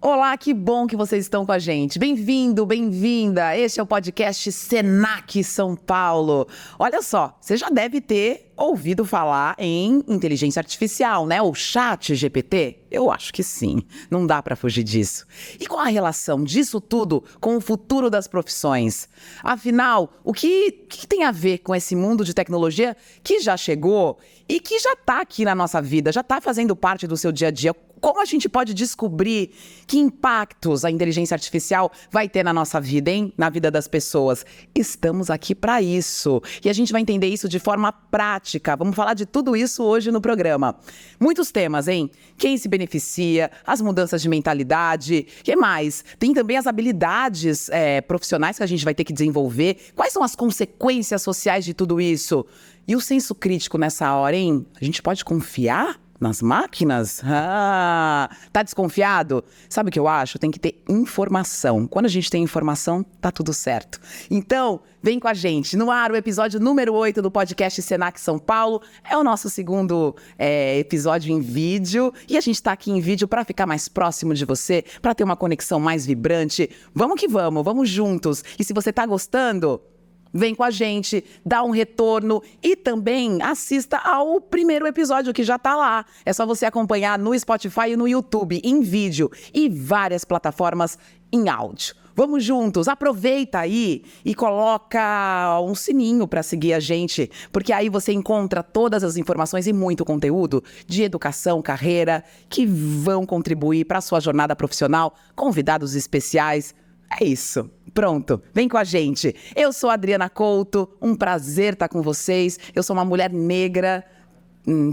Olá, que bom que vocês estão com a gente. Bem-vindo, bem-vinda. Este é o podcast Senac São Paulo. Olha só, você já deve ter ouvido falar em inteligência artificial, né? O ChatGPT? Eu acho que sim. Não dá para fugir disso. E qual a relação disso tudo com o futuro das profissões? Afinal, o que tem a ver com esse mundo de tecnologia que já chegou e que já está aqui na nossa vida, já está fazendo parte do seu dia a dia? Como a gente pode descobrir que impactos a inteligência artificial vai ter na nossa vida, hein? Na vida das pessoas. Estamos aqui para isso. E a gente vai entender isso de forma prática. Vamos falar de tudo isso hoje no programa. Muitos temas, hein? Quem se beneficia, as mudanças de mentalidade, o que mais? Tem também as habilidades profissionais que a gente vai ter que desenvolver. Quais são as consequências sociais de tudo isso? E o senso crítico nessa hora, hein? A gente pode confiar nas máquinas? Tá desconfiado? Sabe o que eu acho? Tem que ter informação. Quando a gente tem informação, tá tudo certo. Então, vem com a gente. No ar, o episódio número 8 do podcast Senac São Paulo. É o nosso segundo episódio em vídeo. E a gente tá aqui em vídeo para ficar mais próximo de você, para ter uma conexão mais vibrante. Vamos que vamos juntos. E se você tá gostando, vem com a gente, dá um retorno e também assista ao primeiro episódio que já tá lá. É só você acompanhar no Spotify e no YouTube, em vídeo e várias plataformas em áudio. Vamos juntos, aproveita aí e coloca um sininho para seguir a gente, porque aí você encontra todas as informações e muito conteúdo de educação, carreira, que vão contribuir para a sua jornada profissional, convidados especiais. É isso. Pronto, vem com a gente. Eu sou a Adriana Couto, um prazer estar com vocês. Eu sou uma mulher negra,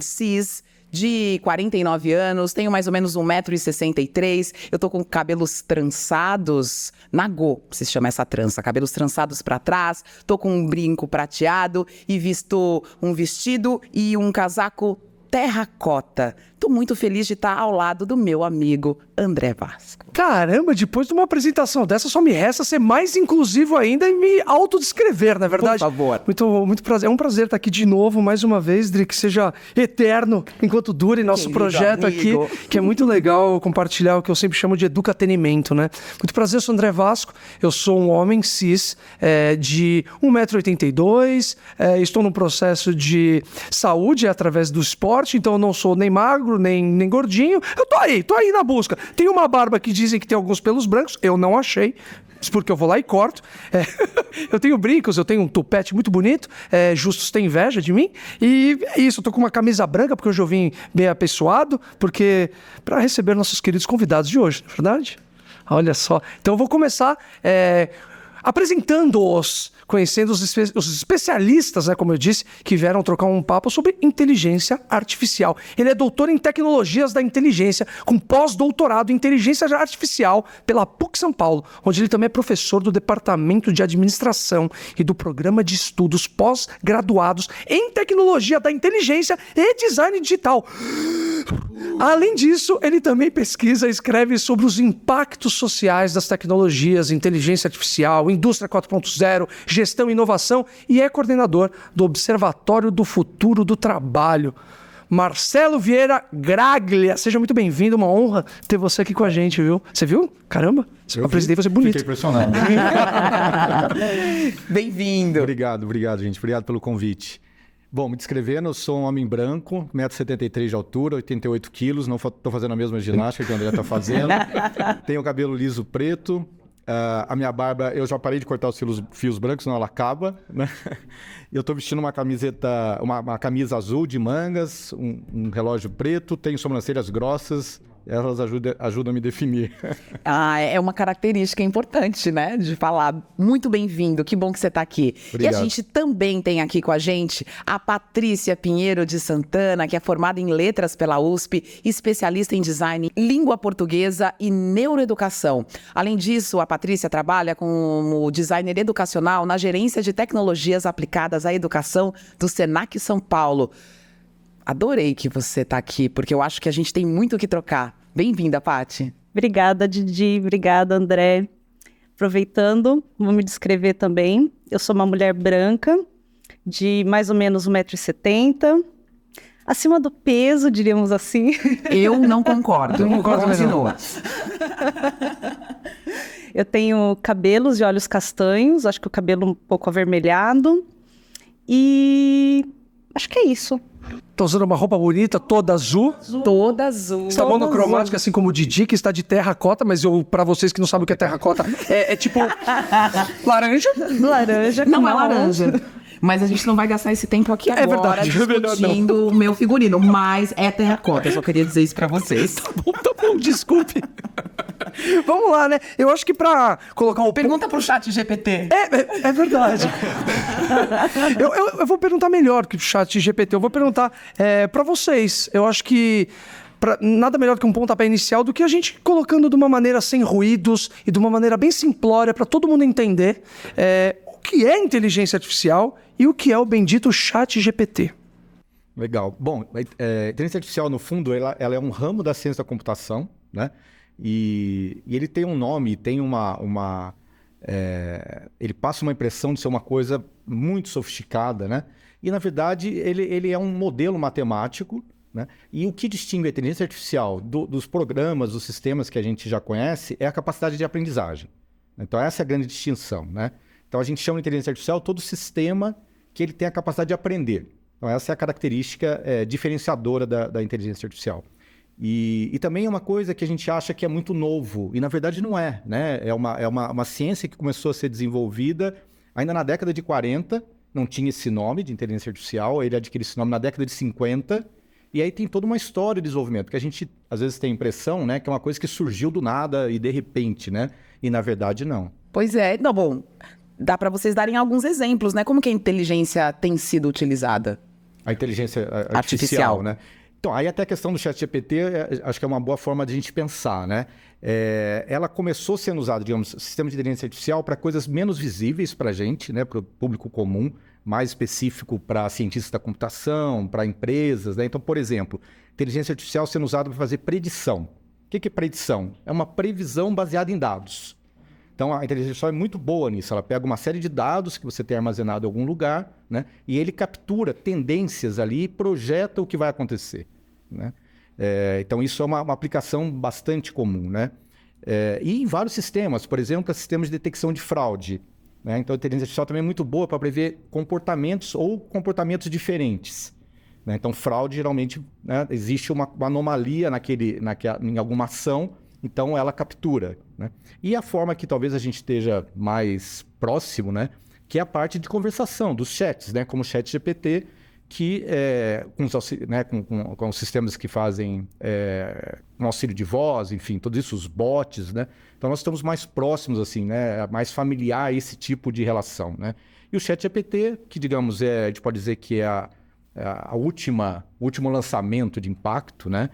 cis, de 49 anos, tenho mais ou menos 1,63 m, eu tô com cabelos trançados, nagô, se chama essa trança, cabelos trançados para trás, tô com um brinco prateado e visto um vestido e um casaco terracota. Tô muito feliz de estar ao lado do meu amigo André Vasco. Caramba, depois de uma apresentação dessa, só me resta ser mais inclusivo ainda e me autodescrever, não é verdade? Por favor. Muito prazer. É um prazer estar aqui de novo, mais uma vez, Dri, que seja eterno enquanto dure nosso Querido projeto amigo. aqui, que é muito legal compartilhar o que eu sempre chamo de educatenimento, né? Muito prazer, eu sou André Vasco, eu sou um homem cis de 1,82 m, estou num processo de saúde através do esporte, então eu não sou nem magro, nem gordinho, eu tô aí na busca. Tem uma barba que dizem que tem alguns pelos brancos, eu não achei, porque eu vou lá e corto. Eu tenho brincos, eu tenho um tupete muito bonito, Justus tem inveja de mim, e é isso, eu tô com uma camisa branca, porque hoje eu vim bem apessoado, porque para receber nossos queridos convidados de hoje, não é verdade? Olha só, então eu vou começar apresentando-os, conhecendo os especialistas, né, como eu disse, que vieram trocar um papo sobre inteligência artificial. Ele é doutor em tecnologias da inteligência, com pós-doutorado em inteligência artificial pela PUC São Paulo, onde ele também é professor do Departamento de Administração e do Programa de Estudos Pós-Graduados em Tecnologia da Inteligência e Design Digital. Além disso, ele também pesquisa e escreve sobre os impactos sociais das tecnologias, inteligência artificial, indústria 4.0, gestão e inovação, e é coordenador do Observatório do Futuro do Trabalho. Marcelo Vieira Graglia, seja muito bem-vindo, uma honra ter você aqui com a gente, viu? Você viu? Caramba, eu apresentei você bonito. Fiquei impressionado. Bem-vindo. Obrigado, gente. Obrigado pelo convite. Bom, me descrevendo, eu sou um homem branco, 1,73 m de altura, 88 quilos, não estou fazendo a mesma ginástica que o André está fazendo. Tenho cabelo liso preto, a minha barba, eu já parei de cortar os fios brancos, senão ela acaba, né? Eu estou vestindo uma camiseta, uma camisa azul de mangas, um relógio preto, tenho sobrancelhas grossas. Elas ajudam a me definir. É uma característica importante, né? De falar. Muito bem-vindo, que bom que você está aqui. Obrigado. E a gente também tem aqui com a gente a Patrícia Pinheiro de Santana, que é formada em Letras pela USP, especialista em Design, Língua Portuguesa e Neuroeducação. Além disso, a Patrícia trabalha como designer educacional na Gerência de Tecnologias Aplicadas à Educação do Senac São Paulo. Adorei que você está aqui, porque eu acho que a gente tem muito o que trocar. Bem-vinda, Paty. Obrigada, Didi. Obrigada, André. Aproveitando, vou me descrever também. Eu sou uma mulher branca, de mais ou menos 1,70 m. acima do peso, diríamos assim. Eu não concordo. Eu não concordo mesmo. Continua. Eu tenho cabelos e olhos castanhos, acho que o cabelo um pouco avermelhado. E acho que é isso. Tá usando uma roupa bonita, toda azul. Toda azul. Está monocromática, assim como o Didi, que está de terracota, mas para vocês que não sabem o que é terracota, é tipo laranja. Laranja. Não é marrom. laranja. Mas a gente não vai gastar esse tempo aqui agora verdade, é melhor discutindo o meu figurino. Mas é terracota, eu só queria dizer isso pra vocês. Tá bom, desculpe. Vamos lá, né? Eu acho que pra colocar o... Pergunta pro chat GPT. É verdade. eu vou perguntar melhor que o chat GPT. Eu vou perguntar pra vocês. Eu acho que nada melhor que um pontapé inicial do que a gente colocando de uma maneira sem ruídos e de uma maneira bem simplória para todo mundo entender o que é inteligência artificial e o que é o bendito chat GPT. Legal. Bom, a inteligência artificial, no fundo, ela é um ramo da ciência da computação, né? E ele tem um nome, tem ele passa uma impressão de ser uma coisa muito sofisticada, né? E, na verdade, ele é um modelo matemático, né? E o que distingue a inteligência artificial dos programas, dos sistemas que a gente já conhece, é a capacidade de aprendizagem. Então, essa é a grande distinção, né? Então, a gente chama de inteligência artificial todo sistema que ele tem a capacidade de aprender. Então, essa é a característica diferenciadora da inteligência artificial. E também é uma coisa que a gente acha que é muito novo, e na verdade não é, né? É uma ciência que começou a ser desenvolvida ainda na década de 40, não tinha esse nome de inteligência artificial, ele adquiriu esse nome na década de 50, e aí tem toda uma história de desenvolvimento, que a gente às vezes tem a impressão, né, que é uma coisa que surgiu do nada e de repente, né? E na verdade não. Pois é. Não, bom, dá pra vocês darem alguns exemplos, né? Como que a inteligência tem sido utilizada? A inteligência artificial, né? Então, aí até a questão do ChatGPT, acho que é uma boa forma de a gente pensar, né? Ela começou sendo usada, digamos, sistema de inteligência artificial para coisas menos visíveis para a gente, né? Para o público comum, mais específico para cientistas da computação, para empresas, né? Então, por exemplo, inteligência artificial sendo usada para fazer predição. O que é predição? É uma previsão baseada em dados. Então, a inteligência artificial é muito boa nisso. Ela pega uma série de dados que você tem armazenado em algum lugar, né? E ele captura tendências ali e projeta o que vai acontecer, né? Então, isso é uma aplicação bastante comum, né? E em vários sistemas, por exemplo, sistemas de detecção de fraude, né? Então, a inteligência artificial também é muito boa para prever comportamentos ou comportamentos diferentes, né? Então, fraude, geralmente, né, existe uma anomalia em alguma ação, então ela captura, né? E a forma que talvez a gente esteja mais próximo, né, que é a parte de conversação, dos chats, né, como o ChatGPT, que com os sistemas que fazem com auxílio de voz, enfim, todos isso, os bots, né? Então nós estamos mais próximos, assim, né, mais familiar a esse tipo de relação, né? E o ChatGPT, que digamos a gente pode dizer que é o último lançamento de impacto, né,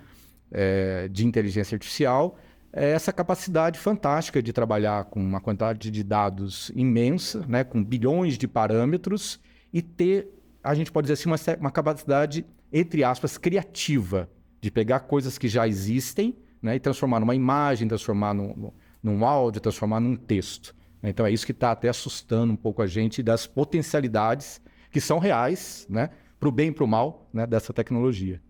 de inteligência artificial, é essa capacidade fantástica de trabalhar com uma quantidade de dados imensa, né, com bilhões de parâmetros e ter, a gente pode dizer assim, uma capacidade, entre aspas, criativa, de pegar coisas que já existem, né, e transformar numa imagem, transformar num áudio, transformar num texto. Então é isso que está até assustando um pouco a gente das potencialidades que são reais, né, para o bem e para o mal, né, dessa tecnologia.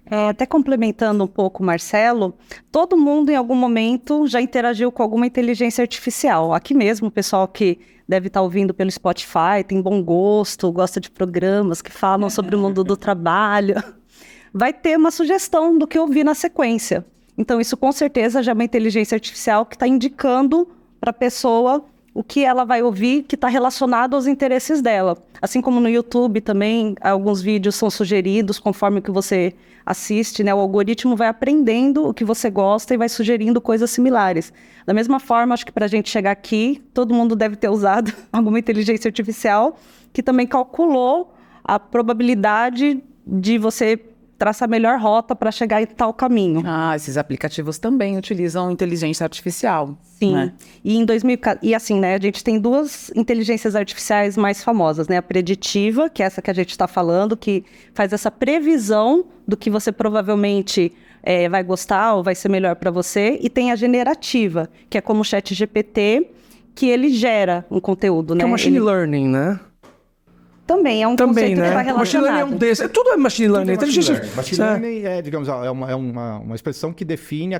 Até complementando um pouco, Marcelo, todo mundo em algum momento já interagiu com alguma inteligência artificial. Aqui mesmo, o pessoal que deve estar ouvindo pelo Spotify, tem bom gosto, gosta de programas que falam sobre o mundo do trabalho, vai ter uma sugestão do que ouvir na sequência. Então, isso com certeza já é uma inteligência artificial que está indicando para a pessoa o que ela vai ouvir que está relacionado aos interesses dela. Assim como no YouTube também, alguns vídeos são sugeridos conforme o que você assiste, né? O algoritmo vai aprendendo o que você gosta e vai sugerindo coisas similares. Da mesma forma, acho que para a gente chegar aqui, todo mundo deve ter usado alguma inteligência artificial que também calculou a probabilidade de você traçar a melhor rota para chegar em tal caminho. Esses aplicativos também utilizam inteligência artificial. Sim. Né? E assim, né, a gente tem duas inteligências artificiais mais famosas, né? A preditiva, que é essa que a gente está falando, que faz essa previsão do que você provavelmente vai gostar ou vai ser melhor para você. E tem a generativa, que é como o ChatGPT, que ele gera um conteúdo, né? Que é o machine learning, né? Também é um Também, conceito que está né? Machine learning é relacionado. um desses. Tudo é machine learning. Tudo é machine Inteligência. learning. Machine learning é, digamos, uma expressão que define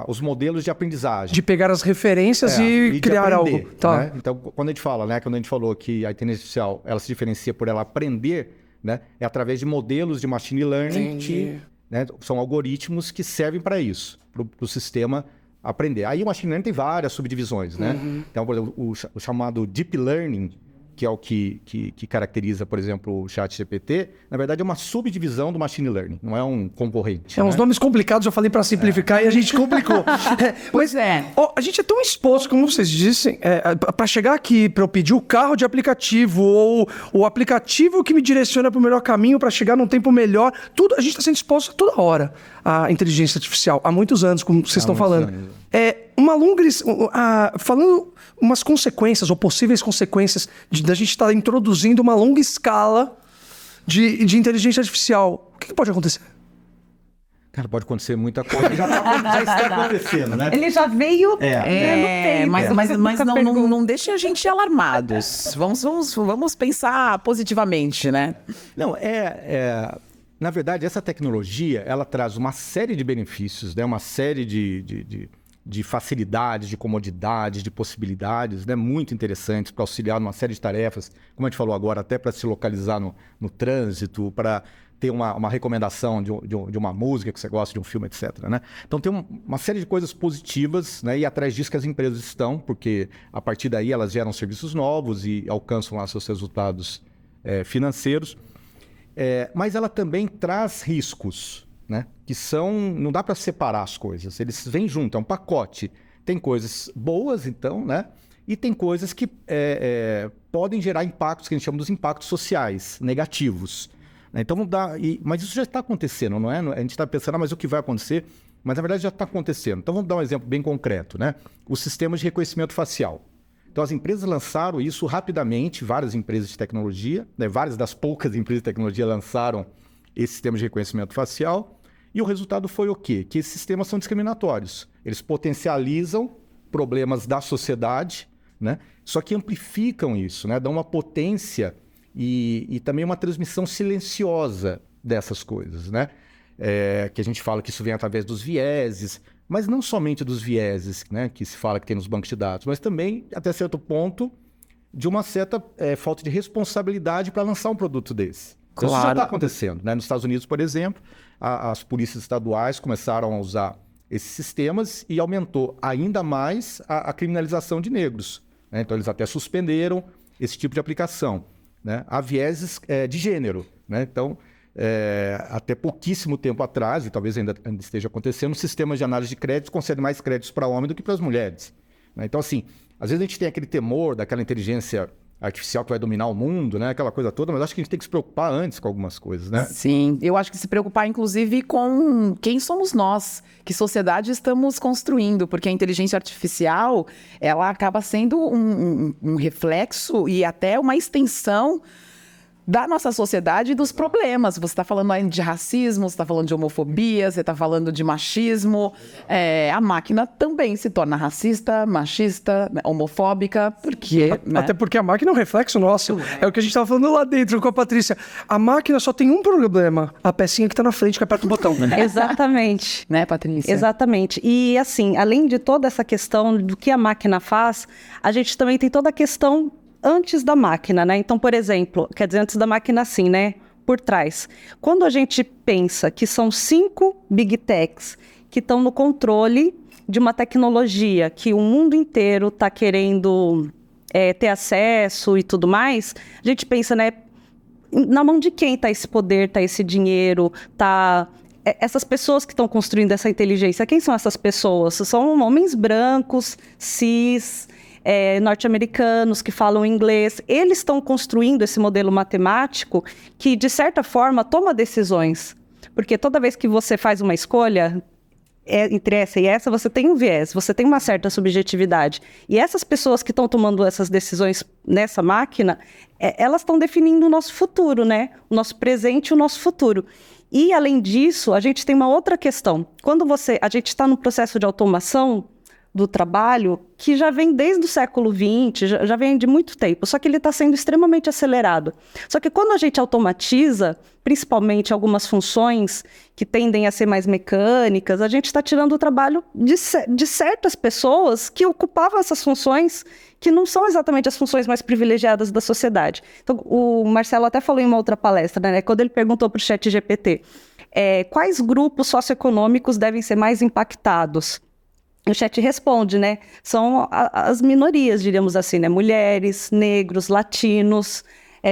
os modelos de aprendizagem. De pegar as referências e de criar aprender, algo. Tá. Né? Então, quando a gente fala, né, quando a gente falou que a inteligência artificial ela se diferencia por ela aprender, né, é através de modelos de machine learning que, né, são algoritmos que servem para isso, para o sistema aprender. Aí o machine learning tem várias subdivisões, né? Então, por exemplo, o chamado deep learning, que é o que caracteriza, por exemplo, o ChatGPT, na verdade é uma subdivisão do machine learning, não é um concorrente. Uns nomes complicados, eu falei para simplificar e a gente complicou. Pois é. A gente é tão exposto, como vocês dissem, para chegar aqui, para eu pedir o carro de aplicativo ou o aplicativo que me direciona para o melhor caminho para chegar num tempo melhor, tudo a gente está sendo exposto toda hora à inteligência artificial, há muitos anos, como vocês estão falando. Falando umas consequências ou possíveis consequências da gente estar introduzindo uma longa escala de inteligência artificial, o que pode acontecer? Cara, pode acontecer muita coisa. Já está acontecendo, né? Ele já veio... Mas não deixe a gente alarmados. Vamos pensar positivamente, né? Não, na verdade, essa tecnologia, ela traz uma série de benefícios, né? Uma série de facilidades, de comodidades, de possibilidades, né? Muito interessantes para auxiliar numa série de tarefas, como a gente falou agora, até para se localizar no trânsito, para ter uma recomendação de uma música que você gosta, de um filme, etc. Né? Então tem uma série de coisas positivas, né? E atrás disso que as empresas estão, porque a partir daí elas geram serviços novos e alcançam lá seus resultados financeiros. Mas ela também traz riscos, né? Que não dá para separar as coisas, eles vêm junto, é um pacote. Tem coisas boas, então, né? E tem coisas que podem gerar impactos, que a gente chama dos impactos sociais, negativos. Então, mas isso já está acontecendo, não é? A gente está pensando, mas o que vai acontecer? Mas, na verdade, já está acontecendo. Então, vamos dar um exemplo bem concreto, né? Os sistemas de reconhecimento facial. Então, as empresas lançaram isso rapidamente, várias empresas de tecnologia, né? Várias das poucas empresas de tecnologia lançaram esse sistema de reconhecimento facial. E o resultado foi o quê? Que esses sistemas são discriminatórios. Eles potencializam problemas da sociedade, né? Só que amplificam isso, né? Dão uma potência e também uma transmissão silenciosa dessas coisas, né? Que a gente fala que isso vem através dos vieses, mas não somente dos vieses, né? Que se fala que tem nos bancos de dados, mas também, até certo ponto, de uma certa falta de responsabilidade para lançar um produto desse. Então, isso já está acontecendo, né? Nos Estados Unidos, por exemplo, as polícias estaduais começaram a usar esses sistemas e aumentou ainda mais a criminalização de negros, né? Então, eles até suspenderam esse tipo de aplicação, né? Há vieses de gênero, né? Então, até pouquíssimo tempo atrás, e talvez ainda esteja acontecendo, o sistema de análise de créditos concede mais créditos para homem do que para as mulheres, né? Então, assim, às vezes a gente tem aquele temor daquela inteligência artificial que vai dominar o mundo, né? Aquela coisa toda, mas acho que a gente tem que se preocupar antes com algumas coisas, né? Sim, eu acho que se preocupar, inclusive, com quem somos nós, que sociedade estamos construindo, porque a inteligência artificial, ela acaba sendo um reflexo e até uma extensão da nossa sociedade e dos problemas. Você está falando aí de racismo, você está falando de homofobia, você está falando de machismo. A máquina também se torna racista, machista, homofóbica, porque... Até porque a máquina é um reflexo nosso. É o que a gente estava falando lá dentro com a Patrícia. A máquina só tem um problema, a pecinha que está na frente, que aperta o botão. Exatamente. Né, Patrícia? Exatamente. E assim, além de toda essa questão do que a máquina faz, a gente também tem toda a questão antes da máquina, né? Então, por exemplo, quer dizer, antes da máquina assim, né? Por trás. Quando a gente pensa que são 5 Big Techs que estão no controle de uma tecnologia que o mundo inteiro está querendo ter acesso e tudo mais, a gente pensa, né? Na mão de quem está esse poder, está esse dinheiro, está... Essas pessoas que estão construindo essa inteligência, quem são essas pessoas? São homens brancos, cis... norte-americanos que falam inglês, eles estão construindo esse modelo matemático que, de certa forma, toma decisões. Porque toda vez que você faz uma escolha, entre essa e essa, você tem um viés, você tem uma certa subjetividade. E essas pessoas que estão tomando essas decisões nessa máquina, elas estão definindo o nosso futuro, né? O nosso presente e o nosso futuro. E, além disso, a gente tem uma outra questão. Quando a gente está no processo de automação, do trabalho que já vem desde o século XX, já vem de muito tempo, só que ele está sendo extremamente acelerado. Só que quando a gente automatiza, principalmente algumas funções que tendem a ser mais mecânicas, a gente está tirando o trabalho de certas pessoas que ocupavam essas funções que não são exatamente as funções mais privilegiadas da sociedade. Então, o Marcelo até falou em uma outra palestra, né, quando ele perguntou para o ChatGPT quais grupos socioeconômicos devem ser mais impactados. O chat responde, né? São as minorias, diríamos assim, né? Mulheres, negros, latinos,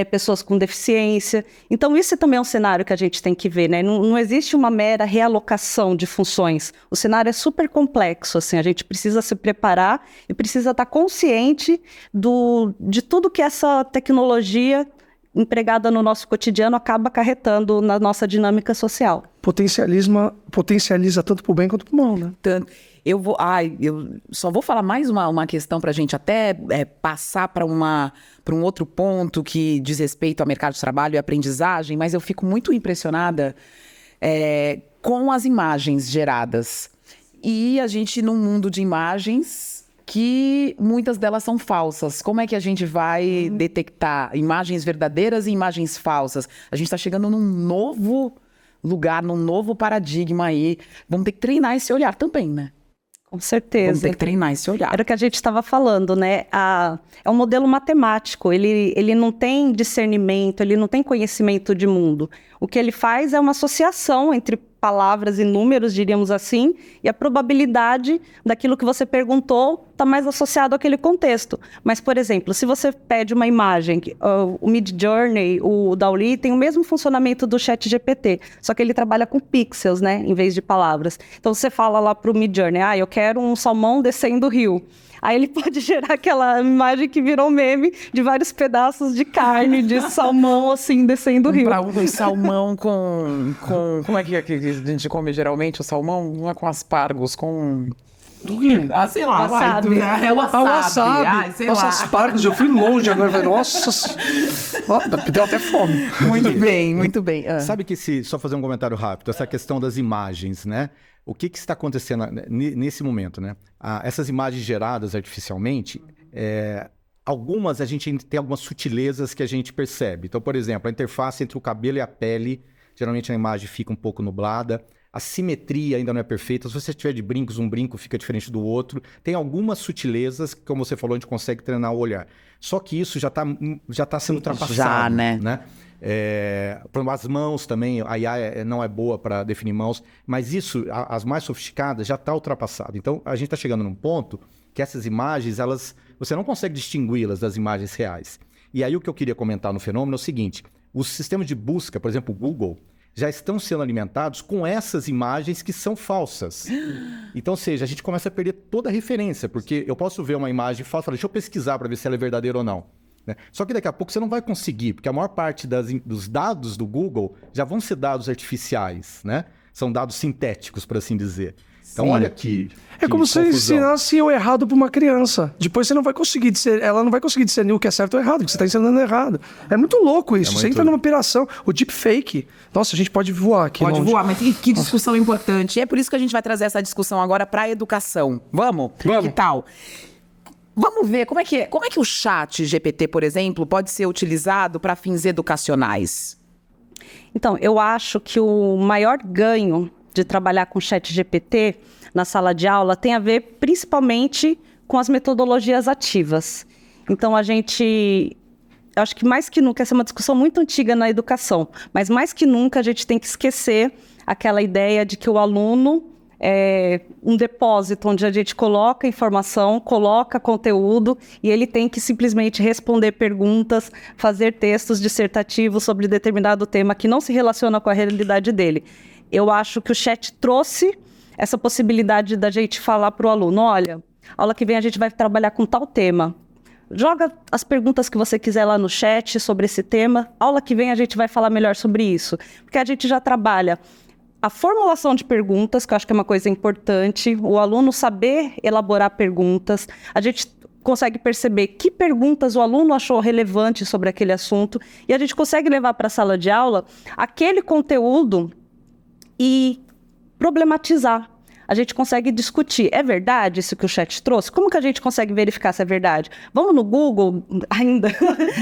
pessoas com deficiência. Então, esse também é um cenário que a gente tem que ver, né? Não existe uma mera realocação de funções. O cenário é super complexo, assim. A gente precisa se preparar e precisa estar consciente de tudo que essa tecnologia empregada no nosso cotidiano acaba acarretando na nossa dinâmica social. Potencializa tanto para o bem quanto para o mal, né? Eu só vou falar mais uma questão para a gente até passar para um outro ponto que diz respeito ao mercado de trabalho e aprendizagem, mas eu fico muito impressionada com as imagens geradas. E a gente, num mundo de imagens que muitas delas são falsas. Como é que a gente vai detectar imagens verdadeiras e imagens falsas? A gente está chegando num novo lugar, num novo paradigma aí. Vamos ter que treinar esse olhar também, né? Com certeza. Vamos ter que treinar esse olhar. Era o que a gente estava falando, né? É um modelo matemático, ele não tem discernimento, ele não tem conhecimento de mundo. O que ele faz é uma associação entre palavras e números, diríamos assim, e a probabilidade daquilo que você perguntou está mais associado àquele contexto. Mas, por exemplo, se você pede uma imagem, o Midjourney, o DALL-E, tem o mesmo funcionamento do ChatGPT, só que ele trabalha com pixels, né, em vez de palavras. Então, você fala lá para o Midjourney, eu quero um salmão descendo o rio. Aí ele pode gerar aquela imagem que virou meme de vários pedaços de carne, de salmão, assim, descendo o rio. Um salmão com... Como é que a gente come geralmente o salmão? Não é com aspargos, com... sei lá. Wasabi. É o wasabi. Sei lá. Aspargos, eu fui longe agora. Falei, nossa, deu até fome. Muito bem, muito bem. Sabe que só fazer um comentário rápido, essa questão das imagens, né? O que está acontecendo nesse momento, né? Essas imagens geradas artificialmente, algumas a gente tem algumas sutilezas que a gente percebe. Então, por exemplo, a interface entre o cabelo e a pele, geralmente a imagem fica um pouco nublada. A simetria ainda não é perfeita. Se você tiver de brincos, um brinco fica diferente do outro. Tem algumas sutilezas que, como você falou, a gente consegue treinar o olhar. Só que isso já tá sendo ultrapassado. Já, né? As mãos também, a IA não é boa para definir mãos, mas isso, as mais sofisticadas, já está ultrapassado. Então, a gente está chegando num ponto que essas imagens, você não consegue distingui-las das imagens reais. E aí o que eu queria comentar no fenômeno é o seguinte, os sistemas de busca, por exemplo, o Google, já estão sendo alimentados com essas imagens que são falsas. Então, ou seja, a gente começa a perder toda a referência, porque eu posso ver uma imagem falsa e falar, deixa eu pesquisar para ver se ela é verdadeira ou não. Né? Só que daqui a pouco você não vai conseguir, porque a maior parte dos dados do Google já vão ser dados artificiais, né? São dados sintéticos, por assim dizer. Então, olha aqui. É como se você ensinasse o errado para uma criança. Depois você não vai conseguir ela não vai conseguir discernir o que é certo ou errado, porque você está ensinando errado. É muito louco isso. Você entra numa operação. O deepfake. Nossa, a gente pode voar aqui. Pode voar, mas que discussão importante. E é por isso que a gente vai trazer essa discussão agora para a educação. Vamos? Que tal? Vamos ver como é que o chat GPT, por exemplo, pode ser utilizado para fins educacionais. Então, eu acho que o maior ganho de trabalhar com chat GPT na sala de aula tem a ver principalmente com as metodologias ativas. Então, eu acho que mais que nunca, essa é uma discussão muito antiga na educação, mas mais que nunca a gente tem que esquecer aquela ideia de que o aluno um depósito onde a gente coloca informação, coloca conteúdo e ele tem que simplesmente responder perguntas, fazer textos dissertativos sobre determinado tema que não se relaciona com a realidade dele. Eu acho que o chat trouxe essa possibilidade da gente falar para o aluno, olha, aula que vem a gente vai trabalhar com tal tema. Joga as perguntas que você quiser lá no chat sobre esse tema. Aula que vem a gente vai falar melhor sobre isso. Porque a gente já trabalha a formulação de perguntas, que eu acho que é uma coisa importante, o aluno saber elaborar perguntas, a gente consegue perceber que perguntas o aluno achou relevante sobre aquele assunto, e a gente consegue levar para a sala de aula aquele conteúdo e problematizar. a gente consegue discutir. É verdade isso que o chat trouxe? Como que a gente consegue verificar se é verdade? Vamos no Google ainda.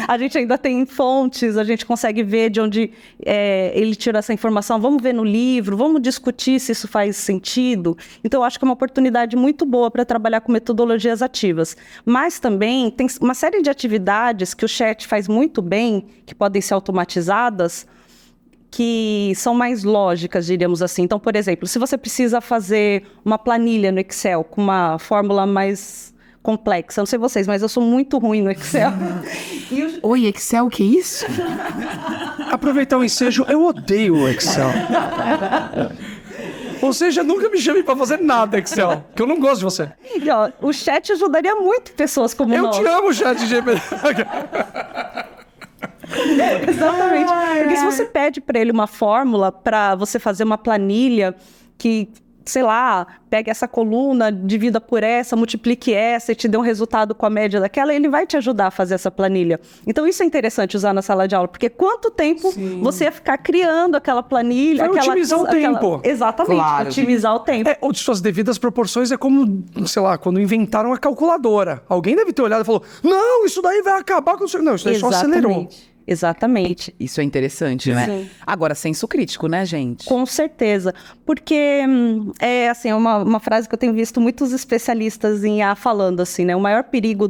A gente ainda tem fontes, a gente consegue ver de onde ele tirou essa informação. Vamos ver no livro, vamos discutir se isso faz sentido. Então, eu acho que é uma oportunidade muito boa para trabalhar com metodologias ativas. Mas também tem uma série de atividades que o chat faz muito bem, que podem ser automatizadas, que são mais lógicas, diríamos assim. Então, por exemplo, se você precisa fazer uma planilha no Excel com uma fórmula mais complexa, não sei vocês, mas eu sou muito ruim no Excel. Oi, Excel, o que é isso? Aproveitar o ensejo, eu odeio o Excel. Ou seja, nunca me chame para fazer nada, Excel, que eu não gosto de você. E, ó, o chat ajudaria muito pessoas como nós. Eu te amo, chat GPT. Exatamente. Porque se você pede para ele uma fórmula para você fazer uma planilha que, sei lá, pega essa coluna, divida por essa, multiplique essa e te dê um resultado com a média daquela, ele vai te ajudar a fazer essa planilha. Então isso é interessante usar na sala de aula, porque quanto tempo você ia ficar criando aquela planilha? Vai otimizar o tempo. Exatamente, claro. Otimizar o tempo. Ou de suas devidas proporções, é como, sei lá, quando inventaram a calculadora. Alguém deve ter olhado e falou, não, isso daí vai acabar com o seu... Não, isso daí só acelerou. Exatamente. Isso é interessante, né? Sim. Agora, senso crítico, né, gente? Com certeza. Porque, assim, uma frase que eu tenho visto muitos especialistas em IA falando, assim, né? O maior perigo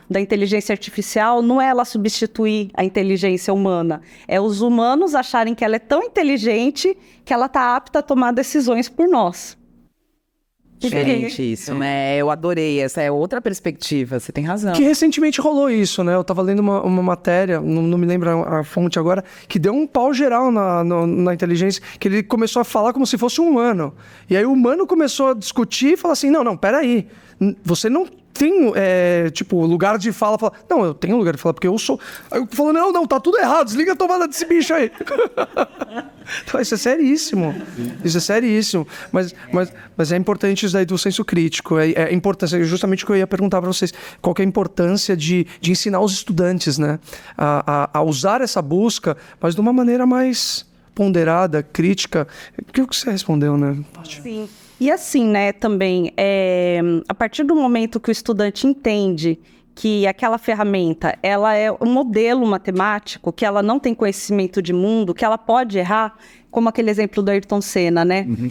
da inteligência artificial não é ela substituir a inteligência humana. É os humanos acharem que ela é tão inteligente que ela está apta a tomar decisões por nós. Diferente isso, né? Eu adorei. Essa é outra perspectiva, você tem razão. Que recentemente rolou isso, né? Eu tava lendo uma matéria, não me lembro a fonte agora, que deu um pau geral na inteligência, que ele começou a falar como se fosse um humano. E aí o humano começou a discutir e falar assim, não, peraí, você não tem, lugar de fala. Não, eu tenho lugar de fala, porque eu sou... Aí eu falo, não, tá tudo errado, desliga a tomada desse bicho aí. Então, isso é seríssimo. Isso é seríssimo. Mas é importante isso daí do senso crítico. É importante, justamente o que eu ia perguntar para vocês. Qual que é a importância de ensinar os estudantes, né, a usar essa busca, mas de uma maneira mais ponderada, crítica. O que você respondeu, né? Sim. E assim, né, também, a partir do momento que o estudante entende que aquela ferramenta, ela é um modelo matemático, que ela não tem conhecimento de mundo, que ela pode errar, como aquele exemplo do Ayrton Senna, né? Uhum.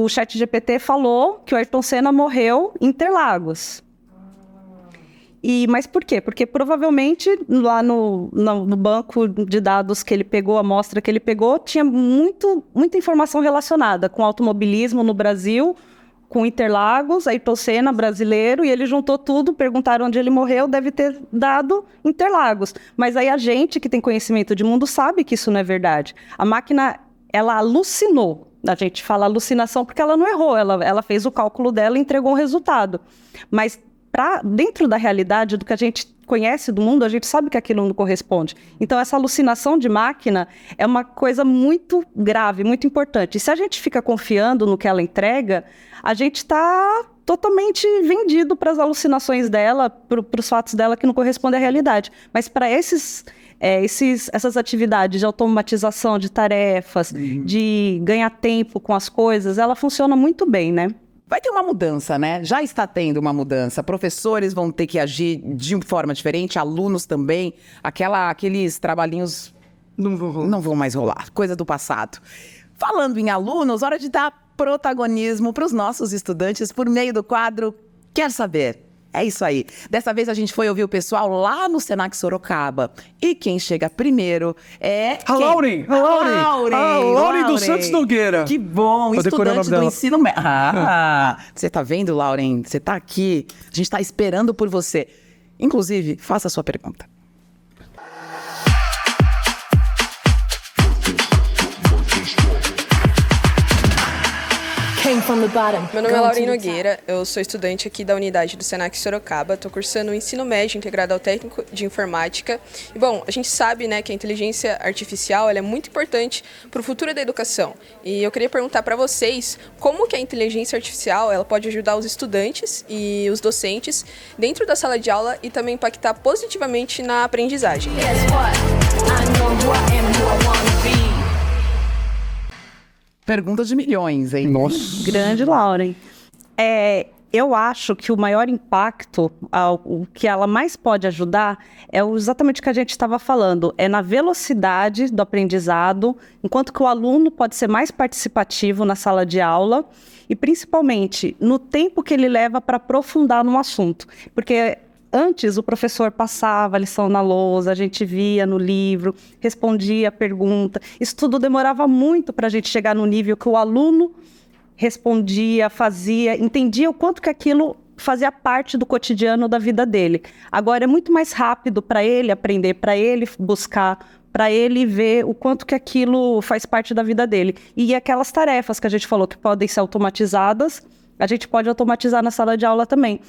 O ChatGPT falou que o Ayrton Senna morreu em Interlagos. Mas por quê? Porque provavelmente lá no banco de dados que ele pegou, a amostra que ele pegou, tinha muita informação relacionada com automobilismo no Brasil, com Interlagos, Ayrton Senna, brasileiro, e ele juntou tudo, perguntaram onde ele morreu, deve ter dado Interlagos. Mas aí a gente que tem conhecimento de mundo sabe que isso não é verdade. A máquina, ela alucinou. A gente fala alucinação porque ela não errou, ela fez o cálculo dela e entregou um resultado. Mas dentro da realidade, do que a gente conhece do mundo, a gente sabe que aquilo não corresponde. Então, essa alucinação de máquina é uma coisa muito grave, muito importante. E se a gente fica confiando no que ela entrega, a gente está totalmente vendido para as alucinações dela, para os fatos dela que não correspondem à realidade. Mas para essas atividades de automatização de tarefas, de ganhar tempo com as coisas, ela funciona muito bem, né? Vai ter uma mudança, né? Já está tendo uma mudança. Professores vão ter que agir de forma diferente, alunos também. Aqueles trabalhinhos não vão mais rolar. Coisa do passado. Falando em alunos, hora de dar protagonismo para os nossos estudantes por meio do quadro Quer Saber? É isso aí. Dessa vez a gente foi ouvir o pessoal lá no Senac Sorocaba. E quem chega primeiro é... A Lauren dos Santos Nogueira. Que bom, estudante do ensino médio. Você tá vendo, Lauren? Você tá aqui. A gente tá esperando por você. Inclusive, faça a sua pergunta. Meu nome é Lauren Nogueira, eu sou estudante aqui da unidade do Senac Sorocaba, estou cursando o ensino médio integrado ao técnico de informática. E, bom, a gente sabe, né, que a inteligência artificial ela é muito importante para o futuro da educação. E eu queria perguntar para vocês como que a inteligência artificial ela pode ajudar os estudantes e os docentes dentro da sala de aula e também impactar positivamente na aprendizagem. Pergunta de milhões, hein? Nossa. Grande Lauren. Eu acho que o maior impacto, o que ela mais pode ajudar, é exatamente o que a gente estava falando, é na velocidade do aprendizado, enquanto que o aluno pode ser mais participativo na sala de aula e principalmente no tempo que ele leva para aprofundar no assunto. Porque antes o professor passava a lição na lousa, a gente via no livro, respondia a pergunta. Isso tudo demorava muito para a gente chegar no nível que o aluno respondia, fazia, entendia o quanto que aquilo fazia parte do cotidiano da vida dele. Agora é muito mais rápido para ele aprender, para ele buscar, para ele ver o quanto que aquilo faz parte da vida dele. E aquelas tarefas que a gente falou que podem ser automatizadas, a gente pode automatizar na sala de aula também,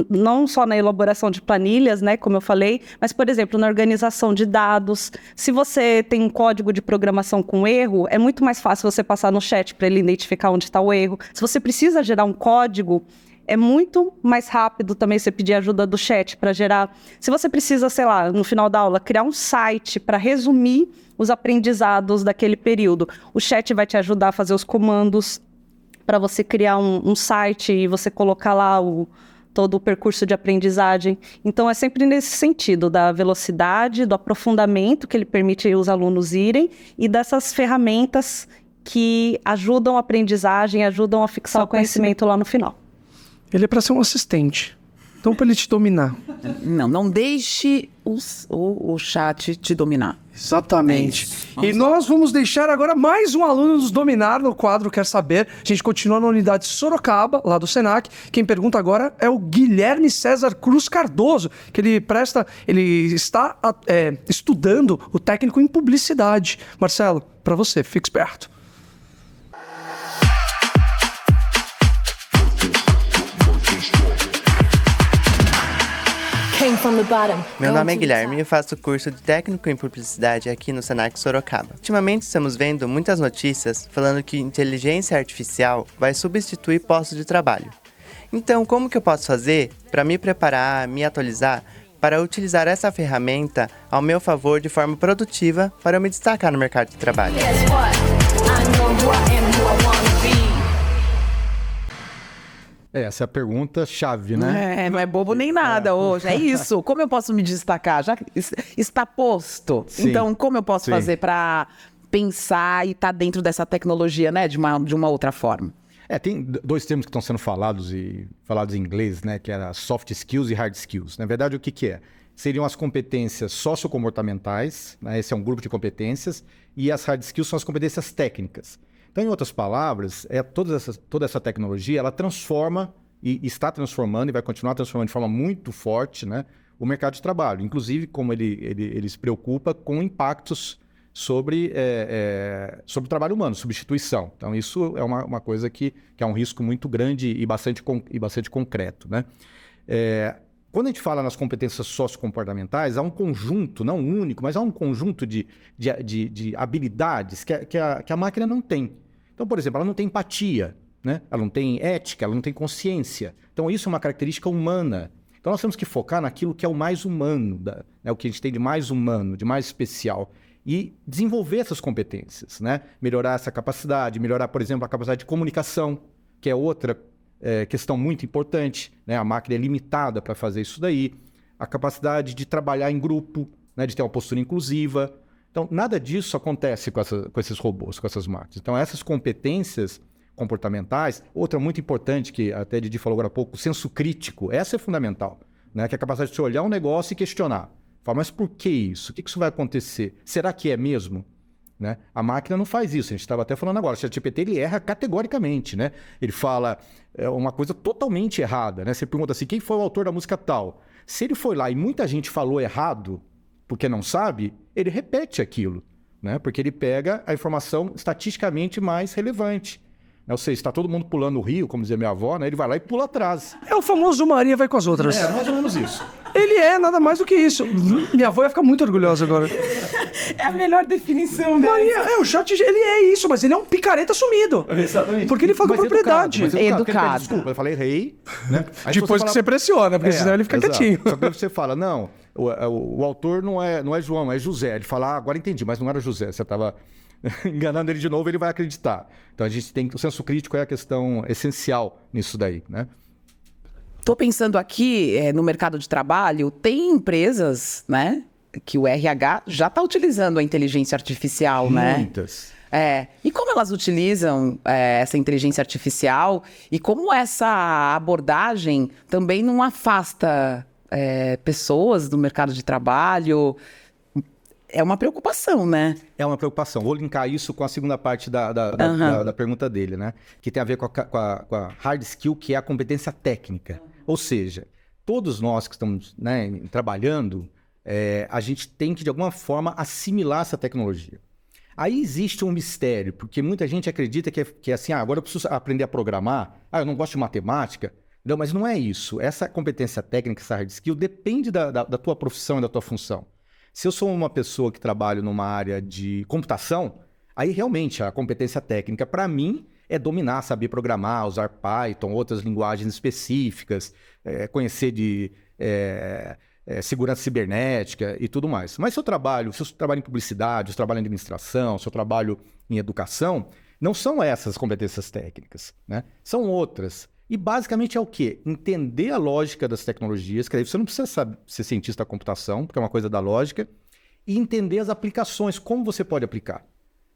não só na elaboração de planilhas, né, como eu falei, mas, por exemplo, na organização de dados. Se você tem um código de programação com erro, é muito mais fácil você passar no chat para ele identificar onde está o erro. Se você precisa gerar um código, é muito mais rápido também você pedir ajuda do chat para gerar. Se você precisa, sei lá, no final da aula, criar um site para resumir os aprendizados daquele período, o chat vai te ajudar a fazer os comandos para você criar um site e você colocar lá todo o percurso de aprendizagem. Então, é sempre nesse sentido, da velocidade, do aprofundamento que ele permite os alunos irem e dessas ferramentas que ajudam a aprendizagem, ajudam a fixar o conhecimento lá no final. Ele é para ser um assistente. Então, para ele te dominar. Não deixe o chat te dominar. Exatamente. E nós vamos deixar agora mais um aluno nos dominar no quadro Quer Saber. A gente continua na unidade Sorocaba, lá do Senac. Quem pergunta agora é o Guilherme César Cruz Cardoso, que ele está estudando o técnico em publicidade. Marcelo, para você, fique esperto. Meu nome é Guilherme e eu faço o curso de técnico em publicidade aqui no Senac Sorocaba. Ultimamente estamos vendo muitas notícias falando que inteligência artificial vai substituir postos de trabalho. Então, como que eu posso fazer para me preparar, me atualizar, para utilizar essa ferramenta ao meu favor de forma produtiva para eu me destacar no mercado de trabalho? Essa é a pergunta-chave, né? Não é bobo nem nada hoje. É isso. Como eu posso me destacar? Já está posto. Sim. Então, como eu posso Sim. fazer para pensar e estar dentro dessa tecnologia, né? De uma outra forma. Tem dois termos que estão sendo falados em inglês, né? Que é soft skills e hard skills. Na verdade, o que é? Seriam as competências sociocomportamentais, né? Esse é um grupo de competências, e as hard skills são as competências técnicas. Então, em outras palavras, toda essa tecnologia, ela transforma e está transformando e vai continuar transformando de forma muito forte, né, o mercado de trabalho. Inclusive, como ele se preocupa com impactos sobre o trabalho humano, substituição. Então, isso é uma coisa que é um risco muito grande e bastante concreto, né? Quando a gente fala nas competências sociocomportamentais, há um conjunto, não único, mas há um conjunto de habilidades que a máquina não tem. Então, por exemplo, ela não tem empatia, né? Ela não tem ética, ela não tem consciência. Então, isso é uma característica humana. Então, nós temos que focar naquilo que é o mais humano, o que a gente tem de mais humano, de mais especial, e desenvolver essas competências, né? Melhorar essa capacidade, melhorar, por exemplo, a capacidade de comunicação, que é outra questão muito importante, né? A máquina é limitada para fazer isso daí. A capacidade de trabalhar em grupo, né? De ter uma postura inclusiva. Então, nada disso acontece com esses robôs, com essas máquinas. Então, essas competências comportamentais, outra muito importante, que até a Didi falou agora há pouco, o senso crítico, essa é fundamental, né? Que é a capacidade de você olhar um negócio e questionar. Fala, mas por que isso? O que isso vai acontecer? Será que é mesmo? Né? A máquina não faz isso, a gente estava até falando agora, o ChatGPT ele erra categoricamente, né? Ele fala uma coisa totalmente errada, né? Você pergunta assim, quem foi o autor da música tal? Se ele foi lá e muita gente falou errado, porque não sabe, ele repete aquilo, né? Porque ele pega a informação estatisticamente mais relevante. Ou seja, está todo mundo pulando o rio, como dizia minha avó, né? Ele vai lá e pula atrás. É o famoso Maria vai com as outras. Mais ou menos isso. Ele é nada mais do que isso. Minha avó ia ficar muito orgulhosa agora. É a melhor definição, né? Maria, o chat, ele é isso, mas ele é um picareta sumido. Exatamente. Porque ele fala com propriedade. Educado. Desculpa, eu falei errei. Né? Aí Depois que você pressiona, porque senão ele fica exato. quietinho. Só que você fala, não, o autor não é João, é José. Ele fala, agora entendi, mas não era José, você estava enganando ele de novo, ele vai acreditar. Então, o senso crítico é a questão essencial nisso daí, né? Tô pensando aqui no mercado de trabalho, tem empresas, né, que o RH já está utilizando a inteligência artificial, né? Muitas. E como elas utilizam essa inteligência artificial e como essa abordagem também não afasta pessoas do mercado de trabalho? É uma preocupação, né? É uma preocupação. Vou linkar isso com a segunda parte da pergunta dele, né? Que tem a ver com a hard skill, que é a competência técnica. Ou seja, todos nós que estamos, né, trabalhando, a gente tem que, de alguma forma, assimilar essa tecnologia. Aí existe um mistério, porque muita gente acredita que é assim, agora eu preciso aprender a programar, eu não gosto de matemática. Não, mas não é isso. Essa competência técnica, essa hard skill, depende da tua profissão e da tua função. Se eu sou uma pessoa que trabalho numa área de computação, aí realmente a competência técnica, para mim, é dominar, saber programar, usar Python, outras linguagens específicas, conhecer de segurança cibernética e tudo mais. Mas se eu trabalho em publicidade, se eu trabalho em administração, se eu trabalho em educação, não são essas competências técnicas, né? São outras. E basicamente é o quê? Entender a lógica das tecnologias, que aí você não precisa ser cientista da computação, porque é uma coisa da lógica, e entender as aplicações, como você pode aplicar.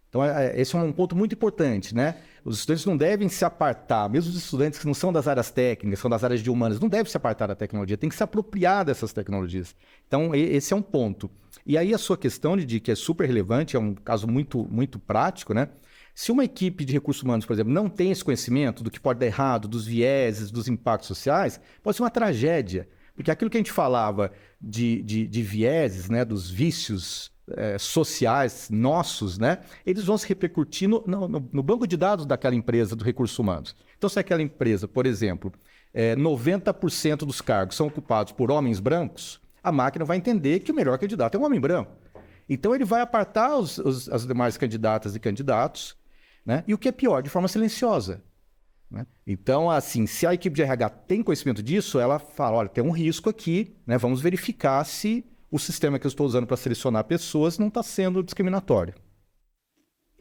Então, esse é um ponto muito importante, né? Os estudantes não devem se apartar, mesmo os estudantes que não são das áreas técnicas, são das áreas de humanas, não devem se apartar da tecnologia, tem que se apropriar dessas tecnologias. Então, esse é um ponto. E aí a sua questão, Didi, que é super relevante, é um caso muito, muito prático, né? Se uma equipe de recursos humanos, por exemplo, não tem esse conhecimento do que pode dar errado, dos vieses, dos impactos sociais, pode ser uma tragédia. Porque aquilo que a gente falava de vieses, né, dos vícios sociais nossos, né, eles vão se repercutir no banco de dados daquela empresa, dos recursos humanos. Então, se aquela empresa, por exemplo, 90% dos cargos são ocupados por homens brancos, a máquina vai entender que o melhor candidato é um homem branco. Então, ele vai apartar as demais candidatas e candidatos, né? E o que é pior, de forma silenciosa, né? Então, assim, se a equipe de RH tem conhecimento disso, ela fala, olha, tem um risco aqui, né? Vamos verificar se o sistema que eu estou usando para selecionar pessoas não está sendo discriminatório.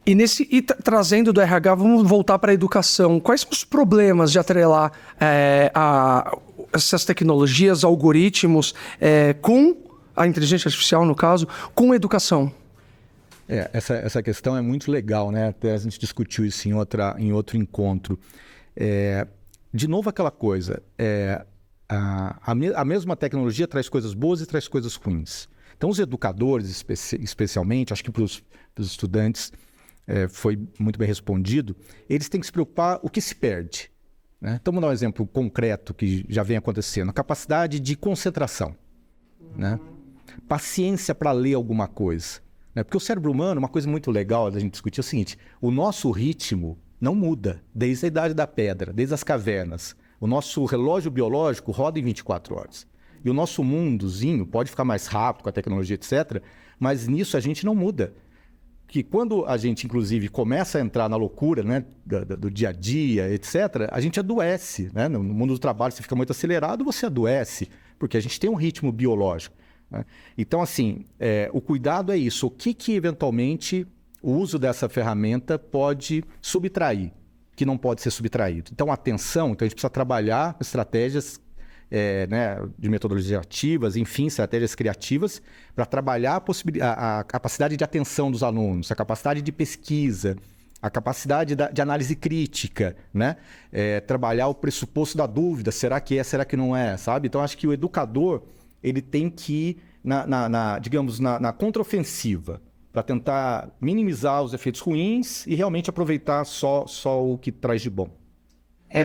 E trazendo do RH, vamos voltar para a educação. Quais são os problemas de atrelar essas tecnologias, algoritmos, com a inteligência artificial, no caso, com a educação? Essa questão é muito legal, né? Até a gente discutiu isso em outro encontro. De novo, aquela coisa, a mesma tecnologia traz coisas boas e traz coisas ruins. Então, os educadores, especialmente, acho que para os estudantes foi muito bem respondido, eles têm que se preocupar o que se perde, né? Então, vamos dar um exemplo concreto que já vem acontecendo. A capacidade de concentração, né? Paciência para ler alguma coisa. Porque o cérebro humano, uma coisa muito legal da gente discutir é o seguinte, o nosso ritmo não muda desde a idade da pedra, desde as cavernas. O nosso relógio biológico roda em 24 horas. E o nosso mundozinho pode ficar mais rápido com a tecnologia, etc., mas nisso a gente não muda. Que quando a gente, inclusive, começa a entrar na loucura, né, do dia a dia, etc., a gente adoece, né? No mundo do trabalho, você fica muito acelerado, você adoece, porque a gente tem um ritmo biológico. Então, assim, o cuidado é isso. O que eventualmente, o uso dessa ferramenta pode subtrair, que não pode ser subtraído. Então, atenção, então a gente precisa trabalhar estratégias né, de metodologias ativas, enfim, estratégias criativas, para trabalhar a capacidade de atenção dos alunos, a capacidade de pesquisa, a capacidade de análise crítica, né? Trabalhar o pressuposto da dúvida, será que é, será que não é, sabe? Então, acho que o educador ele tem que ir digamos, na contraofensiva, para tentar minimizar os efeitos ruins e realmente aproveitar só o que traz de bom.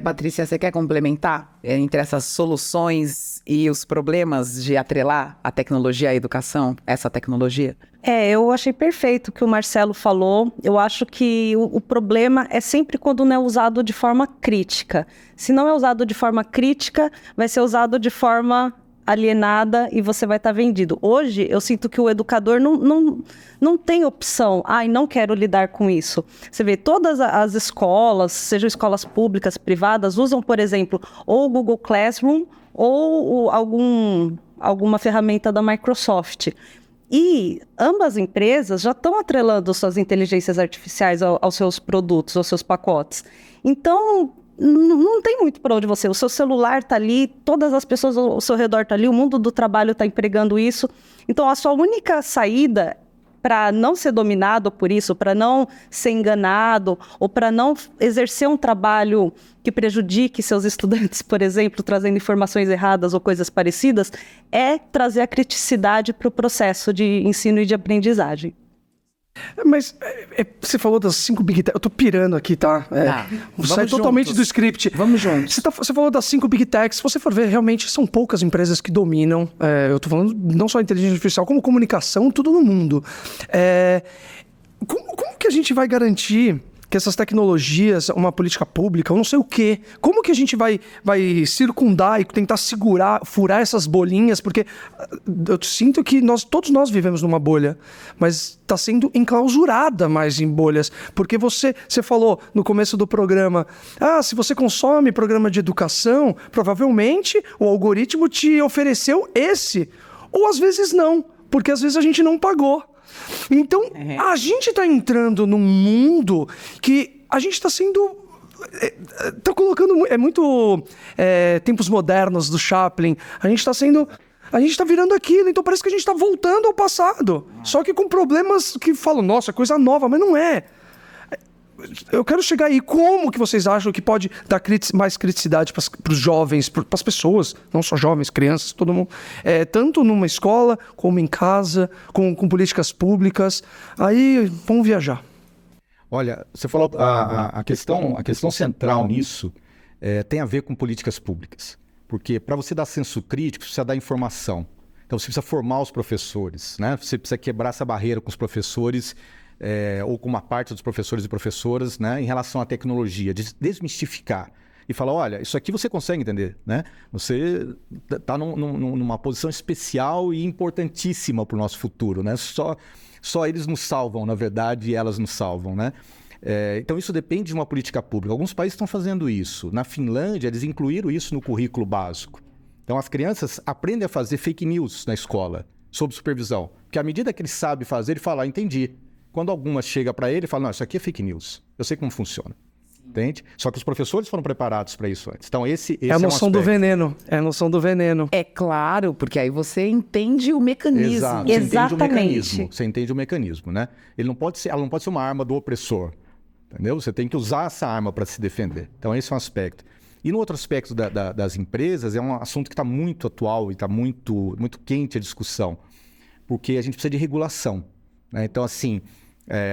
Patrícia, você quer complementar entre essas soluções e os problemas de atrelar a tecnologia à educação, essa tecnologia? Eu achei perfeito o que o Marcelo falou. Eu acho que o problema é sempre quando não é usado de forma crítica. Se não é usado de forma crítica, vai ser usado de forma alienada e você vai estar vendido. Hoje, eu sinto que o educador não tem opção. Não quero lidar com isso. Você vê, todas as escolas, sejam escolas públicas, privadas, usam, por exemplo, ou o Google Classroom ou alguma ferramenta da Microsoft. E ambas empresas já estão atrelando suas inteligências artificiais aos seus produtos, aos seus pacotes. Então, não tem muito para onde você... O seu celular está ali, todas as pessoas ao seu redor estão ali, o mundo do trabalho está empregando isso. Então, a sua única saída para não ser dominado por isso, para não ser enganado, ou para não exercer um trabalho que prejudique seus estudantes, por exemplo, trazendo informações erradas ou coisas parecidas, é trazer a criticidade para o processo de ensino e de aprendizagem. Mas você falou das 5 Big Techs. Eu tô pirando aqui, tá? Sai totalmente do script. Vamos juntos. Você falou das 5 Big Techs. Se você for ver, realmente são poucas empresas que dominam. Eu tô falando não só inteligência artificial, como comunicação, tudo no mundo. Como que a gente vai garantir que essas tecnologias, uma política pública, eu não sei o quê, como que a gente vai circundar e tentar furar essas bolinhas? Porque eu sinto que todos nós vivemos numa bolha, mas está sendo enclausurada mais em bolhas. Porque você falou no começo do programa, se você consome programa de educação, provavelmente o algoritmo te ofereceu esse. Ou às vezes não, porque às vezes a gente não pagou. Então, a gente está entrando num mundo que a gente está sendo... Está colocando... É muito tempos modernos do Chaplin. A gente está virando aquilo, então parece que a gente está voltando ao passado. Só que com problemas que falam, nossa, coisa nova, mas não é. Eu quero chegar aí. Como que vocês acham que pode dar mais criticidade para os jovens, para as pessoas, não só jovens, crianças, todo mundo, tanto numa escola, como em casa, com políticas públicas? Aí, vamos viajar. Olha, você falou, a questão central nisso tem a ver com políticas públicas. Porque para você dar senso crítico, você precisa dar informação. Então, você precisa formar os professores, né? Você precisa quebrar essa barreira com os professores, ou com uma parte dos professores e professoras, né, em relação à tecnologia, desmistificar e falar, olha, isso aqui você consegue entender, né? Você está numa posição especial e importantíssima para o nosso futuro, né? Só eles nos salvam, na verdade, e elas nos salvam, né? Então isso depende de uma política pública. Alguns países estão fazendo isso. Na Finlândia, eles incluíram isso no currículo básico. Então as crianças aprendem a fazer fake news na escola, sob supervisão. Porque à medida que ele sabe fazer, ele fala, entendi. Quando alguma chega para ele, fala, não, isso aqui é fake news. Eu sei como funciona. Entende? Só que os professores foram preparados para isso antes. Então, esse é a noção do veneno. É a noção do veneno. É claro, porque aí você entende o mecanismo. Exato. Exatamente. Você entende o mecanismo, né? Ela não pode ser uma arma do opressor. Entendeu? Você tem que usar essa arma para se defender. Então, esse é um aspecto. E no outro aspecto das empresas, é um assunto que está muito atual e está muito, muito quente a discussão. Porque a gente precisa de regulação. Então, assim,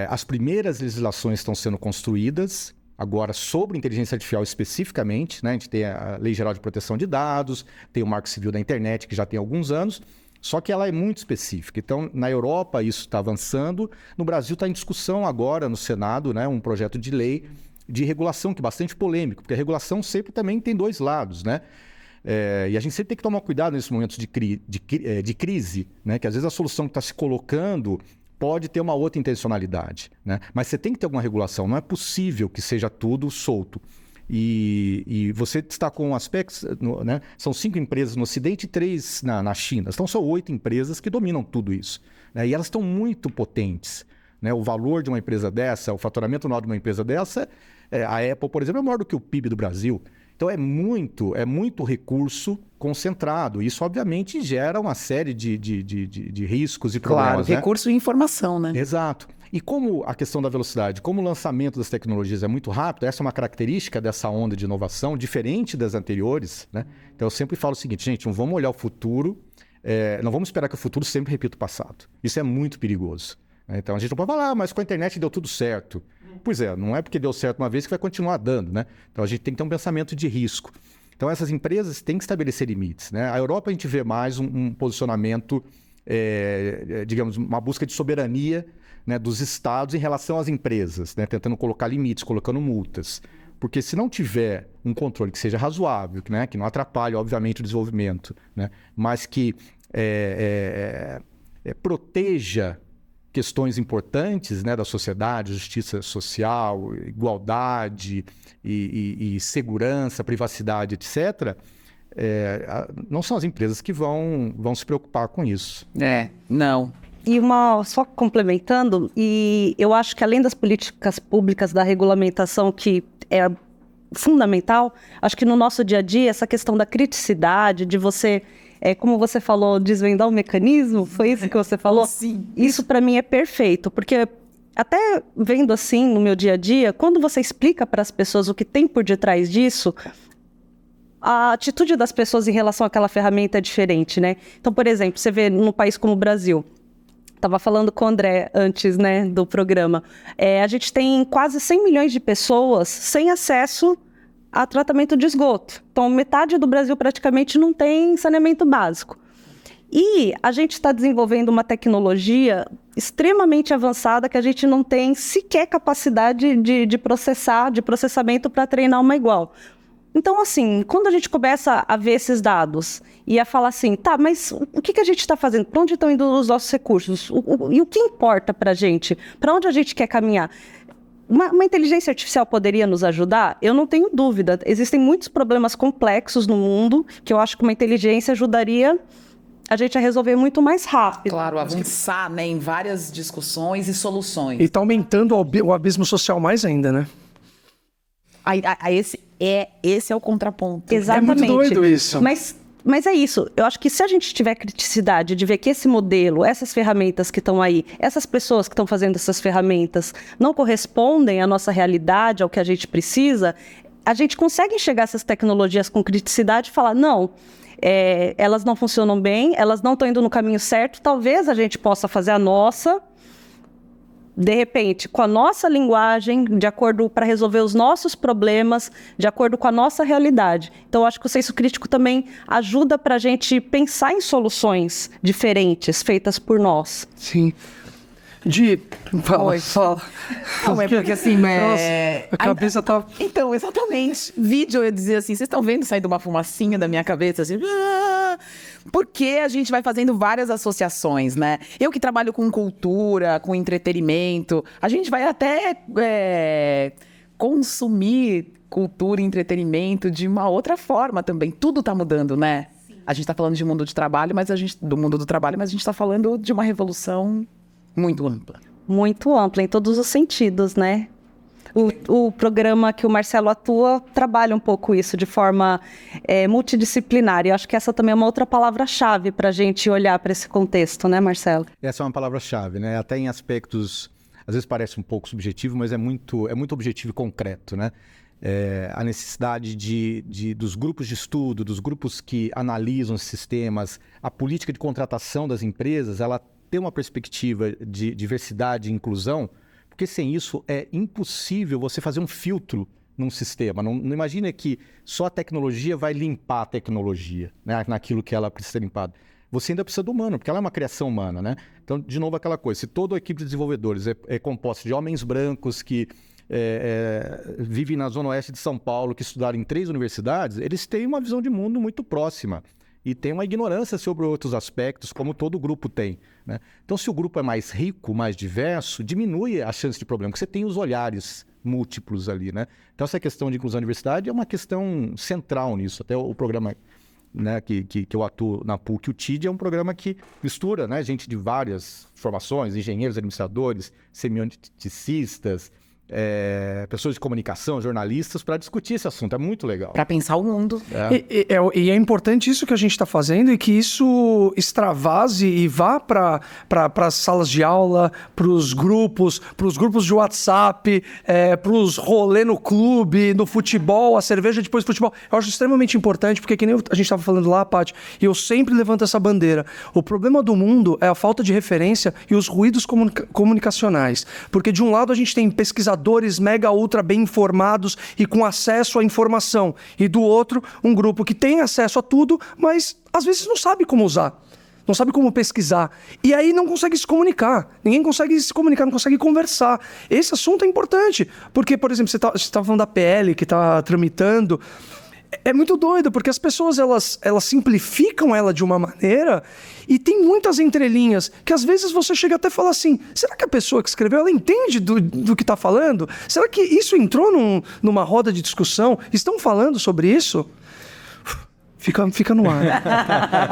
as primeiras legislações estão sendo construídas agora sobre inteligência artificial especificamente, né? A gente tem a Lei Geral de Proteção de Dados, tem o Marco Civil da Internet, que já tem alguns anos, só que ela é muito específica. Então, na Europa isso está avançando, no Brasil está em discussão agora no Senado, né? Um projeto de lei de regulação, que é bastante polêmico, porque a regulação sempre também tem dois lados, né? E a gente sempre tem que tomar cuidado nesses momentos de crise, né? Que às vezes a solução que está se colocando pode ter uma outra intencionalidade, né? Mas você tem que ter alguma regulação. Não é possível que seja tudo solto. E você destacou um aspecto, né? São 5 empresas no Ocidente e 3 na China. Então são 8 empresas que dominam tudo isso, né? E elas estão muito potentes, né? O valor de uma empresa dessa, o faturamento anual de uma empresa dessa, a Apple, por exemplo, é maior do que o PIB do Brasil. Então é muito recurso concentrado. Isso, obviamente, gera uma série de riscos e problemas. Claro, né? Recurso e informação, né? Exato. E como a questão da velocidade, como o lançamento das tecnologias é muito rápido, essa é uma característica dessa onda de inovação, diferente das anteriores, né? Então eu sempre falo o seguinte, gente, não vamos olhar o futuro, não vamos esperar que o futuro sempre repita o passado. Isso é muito perigoso. Então a gente não pode falar, mas com a internet deu tudo certo. Pois é, não é porque deu certo uma vez que vai continuar dando, né? Então a gente tem que ter um pensamento de risco. Então essas empresas têm que estabelecer limites, né? A Europa a gente vê mais um posicionamento, digamos, uma busca de soberania, né, dos estados em relação às empresas, né? Tentando colocar limites, colocando multas. Porque se não tiver um controle que seja razoável, né? Que não atrapalhe, obviamente, o desenvolvimento, né? Mas que proteja questões importantes, né, da sociedade, justiça social, igualdade e segurança, privacidade, etc., não são as empresas que vão se preocupar com isso. Não. só complementando, e eu acho que além das políticas públicas, da regulamentação, que é fundamental, acho que no nosso dia a dia, essa questão da criticidade, de você, como você falou, desvendar o mecanismo, foi isso que você falou? Sim. Isso para mim é perfeito, porque até vendo assim no meu dia a dia, quando você explica para as pessoas o que tem por detrás disso, a atitude das pessoas em relação àquela ferramenta é diferente, né? Então, por exemplo, você vê num país como o Brasil, estava falando com o André antes, né, do programa, a gente tem quase 100 milhões de pessoas sem acesso a tratamento de esgoto. Então, metade do Brasil praticamente não tem saneamento básico. E a gente está desenvolvendo uma tecnologia extremamente avançada que a gente não tem sequer capacidade de processamento para treinar uma igual. Então, assim, quando a gente começa a ver esses dados e a falar assim, tá, mas o que a gente está fazendo? Para onde estão indo os nossos recursos? E o que importa para a gente? Para onde a gente quer caminhar? Uma inteligência artificial poderia nos ajudar? Eu não tenho dúvida. Existem muitos problemas complexos no mundo que eu acho que uma inteligência ajudaria a gente a resolver muito mais rápido. Claro, avançar, né, em várias discussões e soluções. E está aumentando o abismo social mais ainda, né? Esse é o contraponto. Exatamente. É muito doido isso. Mas é isso. Eu acho que se a gente tiver criticidade de ver que esse modelo, essas ferramentas que estão aí, essas pessoas que estão fazendo essas ferramentas não correspondem à nossa realidade, ao que a gente precisa, a gente consegue enxergar essas tecnologias com criticidade e falar, não, elas não funcionam bem, elas não estão indo no caminho certo, talvez a gente possa fazer a nossa, de repente, com a nossa linguagem, de acordo para resolver os nossos problemas, de acordo com a nossa realidade. Então, eu acho que o senso crítico também ajuda para a gente pensar em soluções diferentes, feitas por nós. Sim. Fala. Não, é porque assim, Nossa, a cabeça tá... Então, exatamente. Vídeo, eu ia dizer assim, vocês estão vendo saindo uma fumacinha da minha cabeça, assim... Porque a gente vai fazendo várias associações, né? Eu que trabalho com cultura, com entretenimento, a gente vai até consumir cultura e entretenimento de uma outra forma também. Tudo tá mudando, né? Sim. A gente tá falando de mundo de trabalho, do mundo do trabalho, mas a gente tá falando de uma revolução muito ampla. Muito ampla, em todos os sentidos, né? O programa que o Marcelo atua trabalha um pouco isso de forma multidisciplinar. E eu acho que essa também é uma outra palavra-chave para a gente olhar para esse contexto, né, Marcelo? Essa é uma palavra-chave, né? Até em aspectos, às vezes parece um pouco subjetivo, mas é muito objetivo e concreto, né? A necessidade dos grupos de estudo, dos grupos que analisam os sistemas, a política de contratação das empresas, ela tem uma perspectiva de diversidade e inclusão, porque sem isso é impossível você fazer um filtro num sistema. Não imagina que só a tecnologia vai limpar a tecnologia, né, naquilo que ela precisa ser limpada. Você ainda precisa do humano, porque ela é uma criação humana, né? Então, de novo, aquela coisa, se toda a equipe de desenvolvedores é composta de homens brancos que vivem na zona oeste de São Paulo, que estudaram em 3 universidades, eles têm uma visão de mundo muito próxima. E tem uma ignorância sobre outros aspectos, como todo grupo tem, né? Então, se o grupo é mais rico, mais diverso, diminui a chance de problema, porque você tem os olhares múltiplos ali, né? Então, essa questão de inclusão e diversidade é uma questão central nisso. Até o programa, né, que eu atuo na PUC, o TID, é um programa que mistura, né, gente de várias formações, engenheiros, administradores, semioticistas, pessoas de comunicação, jornalistas, para discutir esse assunto. É muito legal. Para pensar o mundo. E é importante isso que a gente está fazendo e que isso extravase e vá para as salas de aula, para os grupos de WhatsApp, para os rolê no clube, no futebol, a cerveja depois do futebol. Eu acho extremamente importante, porque que nem a gente estava falando lá, Paty, e eu sempre levanto essa bandeira. O problema do mundo é a falta de referência e os ruídos comunicacionais. Porque de um lado a gente tem pesquisadores mega ultra bem informados e com acesso à informação, e do outro um grupo que tem acesso a tudo, mas às vezes não sabe como usar, não sabe como pesquisar, e aí não consegue se comunicar. Ninguém consegue se comunicar, não consegue conversar. Esse assunto é importante, porque, por exemplo, você estava falando da PL que está tramitando. É muito doido, porque as pessoas elas simplificam ela de uma maneira e tem muitas entrelinhas que às vezes você chega até a falar assim, será que a pessoa que escreveu, ela entende do que está falando? Será que isso entrou numa roda de discussão? Estão falando sobre isso? Fica no ar.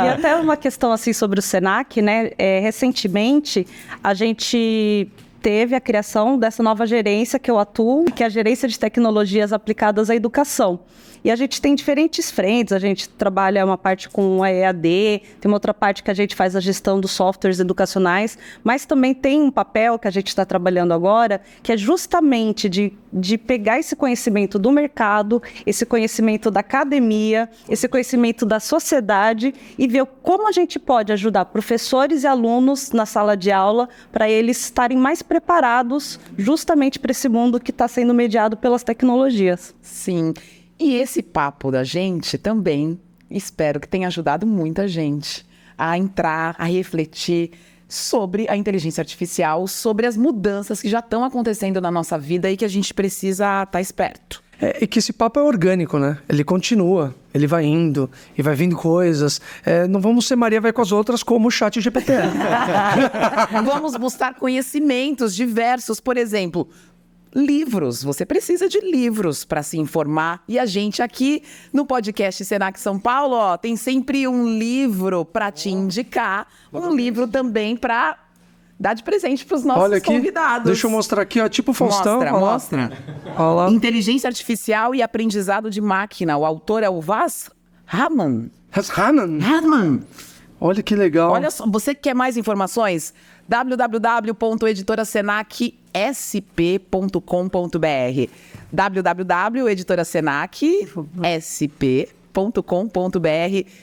E até uma questão assim sobre o Senac, né? Recentemente, a gente teve a criação dessa nova gerência que eu atuo, que é a Gerência de Tecnologias Aplicadas à Educação. E a gente tem diferentes frentes, a gente trabalha uma parte com a EAD, tem uma outra parte que a gente faz a gestão dos softwares educacionais, mas também tem um papel que a gente está trabalhando agora, que é justamente de pegar esse conhecimento do mercado, esse conhecimento da academia, esse conhecimento da sociedade e ver como a gente pode ajudar professores e alunos na sala de aula para eles estarem mais preparados justamente para esse mundo que está sendo mediado pelas tecnologias. Sim. E esse papo da gente também, espero que tenha ajudado muita gente a entrar, a refletir sobre a inteligência artificial, sobre as mudanças que já estão acontecendo na nossa vida e que a gente precisa estar esperto. E que esse papo é orgânico, né? Ele continua, ele vai indo e vai vindo coisas. Não vamos ser Maria vai com as outras como o ChatGPT. Vamos buscar conhecimentos diversos, por exemplo, livros. Você precisa de livros para se informar. E a gente aqui no podcast Senac São Paulo, ó, tem sempre um livro para te indicar, um livro também para dar de presente para os nossos Olha aqui, convidados. Deixa eu mostrar aqui, ó, tipo Faustão. Mostra. Olha lá. Inteligência Artificial e Aprendizado de Máquina. O autor é o Vaz Radman. Radman. Olha que legal. Olha só, você que quer mais informações? www.editorasenacsp.com.br www.editorasenacsp.com.br.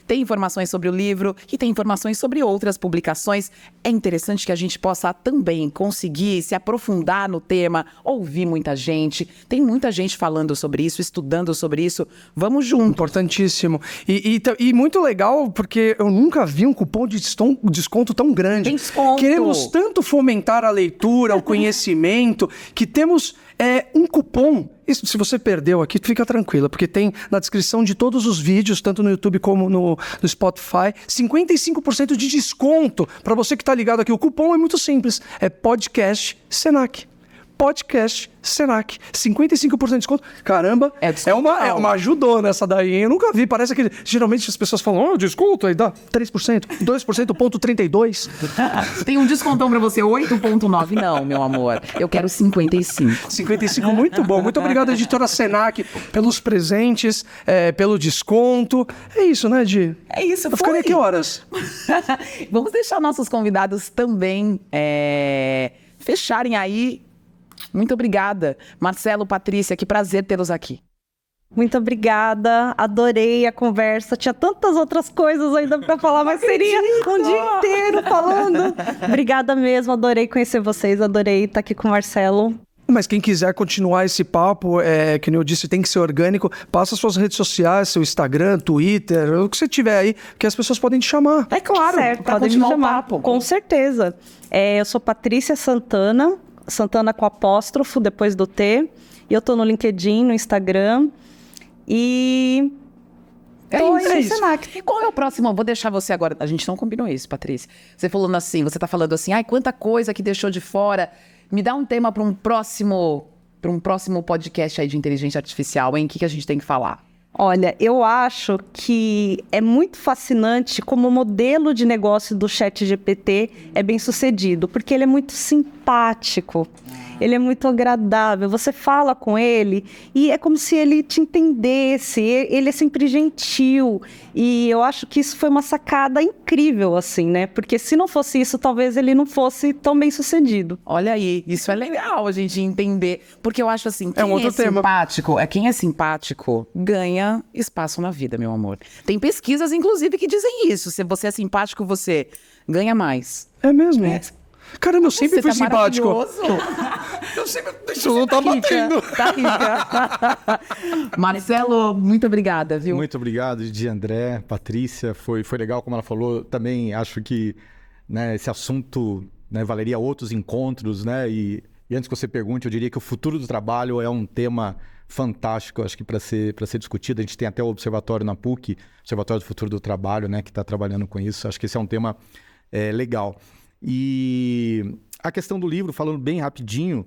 Tem informações sobre o livro e tem informações sobre outras publicações. É interessante que a gente possa também conseguir se aprofundar no tema, ouvir muita gente. Tem muita gente falando sobre isso, estudando sobre isso. Vamos junto. Importantíssimo. E muito legal, porque eu nunca vi um cupom de desconto tão grande. Tem desconto. Queremos tanto fomentar a leitura, o conhecimento, que temos um cupom. Isso, se você perdeu aqui, fica tranquila, porque tem na descrição de todos os vídeos, tanto no YouTube como no Spotify, 55% de desconto para você que está ligado aqui. O cupom é muito simples, é Podcast Senac. Podcast Senac, 55% de desconto. Caramba, é uma ajudona essa daí, hein? Eu nunca vi, parece que geralmente as pessoas falam, desconto, aí dá 3%, 2%,32%. Tem um descontão pra você, 8,9. Não, meu amor, eu quero 55. 55, muito bom. Muito obrigado, editora Senac, pelos presentes, pelo desconto. É isso, né, Di? É isso, Eu ficaria aqui horas. Vamos deixar nossos convidados também fecharem aí. Muito obrigada. Marcelo, Patrícia, que prazer tê-los aqui. Muito obrigada, adorei a conversa. Tinha tantas outras coisas ainda para falar, mas seria um dia inteiro falando. Obrigada mesmo, adorei conhecer vocês, adorei estar aqui com o Marcelo. Mas quem quiser continuar esse papo, que nem eu disse, tem que ser orgânico. Passa suas redes sociais, seu Instagram, Twitter, o que você tiver aí, que as pessoas podem te chamar. É claro, certo, podem me chamar, com certeza. Eu sou Patrícia Santana com apóstrofo depois do T. E eu tô no LinkedIn, no Instagram. E isso. E qual é o próximo? Vou deixar você agora. A gente não combinou isso, Patrícia. Você tá falando assim, ai, quanta coisa que deixou de fora. Me dá um tema para um próximo podcast aí de inteligência artificial, hein? O que a gente tem que falar? Olha, eu acho que é muito fascinante como o modelo de negócio do ChatGPT é bem sucedido, porque ele é muito simpático, ele é muito agradável, você fala com ele e é como se ele te entendesse, ele é sempre gentil e eu acho que isso foi uma sacada incrível, assim, né? Porque se não fosse isso, talvez ele não fosse tão bem sucedido. Olha aí, isso é legal a gente entender, porque eu acho assim, quem quem é simpático ganha espaço na vida, meu amor. Tem pesquisas, inclusive, que dizem isso. Se você é simpático, você ganha mais. É mesmo? Caramba, eu sempre fui simpático. Eu sempre... Isso não tá batendo. Tá rica. Marcelo, muito obrigada, viu? Muito obrigado, Didi, André, Patrícia. Foi legal, como ela falou. Também acho que esse assunto valeria outros encontros, né? E antes que você pergunte, eu diria que o futuro do trabalho é um tema fantástico, acho que para ser discutido. A gente tem até o observatório na PUC, Observatório do Futuro do Trabalho, né, que está trabalhando com isso. Acho que esse é um tema legal. E a questão do livro, falando bem rapidinho,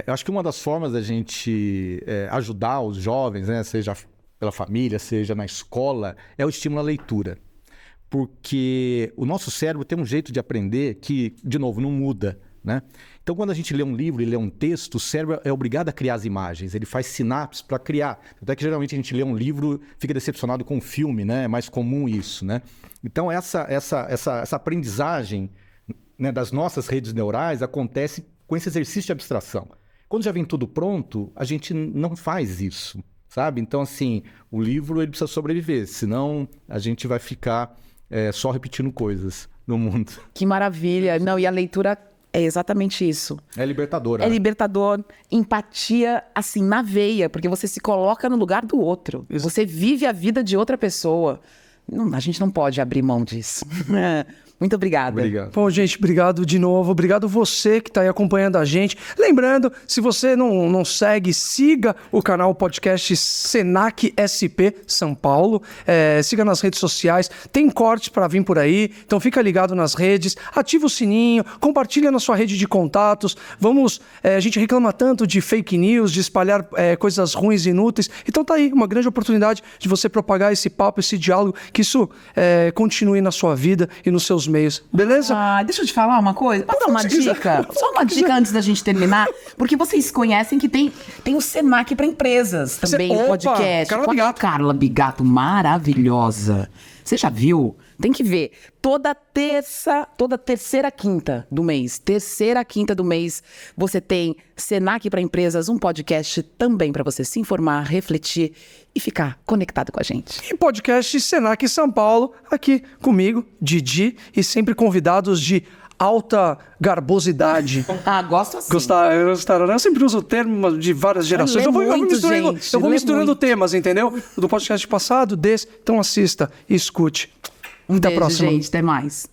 eu acho que uma das formas da gente ajudar os jovens, né, seja pela família, seja na escola, é o estímulo à leitura. Porque o nosso cérebro tem um jeito de aprender que, de novo, não muda, né? Então, quando a gente lê um livro e lê um texto, o cérebro é obrigado a criar as imagens, ele faz sinapses para criar. Até que geralmente a gente lê um livro e fica decepcionado com um filme, né? É mais comum isso, né? Então, essa aprendizagem, né, das nossas redes neurais acontece com esse exercício de abstração. Quando já vem tudo pronto, a gente não faz isso, sabe? Então, assim, o livro ele precisa sobreviver, senão a gente vai ficar só repetindo coisas no mundo. Que maravilha. Não, e a leitura é exatamente isso. É libertador. É libertador, empatia, assim, na veia, porque você se coloca no lugar do outro. Isso. Você vive a vida de outra pessoa. A gente não pode abrir mão disso. Muito obrigada. Obrigado. Bom, gente, obrigado de novo. Obrigado você que está aí acompanhando a gente. Lembrando, se você não segue, siga o canal podcast Senac SP São Paulo. Siga nas redes sociais. Tem cortes para vir por aí. Então fica ligado nas redes. Ativa o sininho. Compartilha na sua rede de contatos. A gente reclama tanto de fake news, de espalhar coisas ruins e inúteis. Então tá aí uma grande oportunidade de você propagar esse papo, esse diálogo, que isso continue na sua vida e nos seus meios. Beleza? Deixa eu te falar uma coisa. Posso dar uma dica? Só uma dica antes da gente terminar. Porque vocês conhecem que tem o Senac para empresas também, o podcast. Carla Com a Bigato. Carla Bigato, maravilhosa. Você já viu? Tem que ver. Toda terceira quinta do mês, você tem Senac para Empresas, um podcast também para você se informar, refletir e ficar conectado com a gente. E podcast Senac São Paulo, aqui comigo, Didi, e sempre convidados de alta garbosidade. Gosto assim. Gostaram, né? Eu sempre uso o termo de várias gerações. Eu vou misturando temas, entendeu? Do podcast passado, desse. Então assista e escute. Até a Beijo, próxima. gente. Até mais.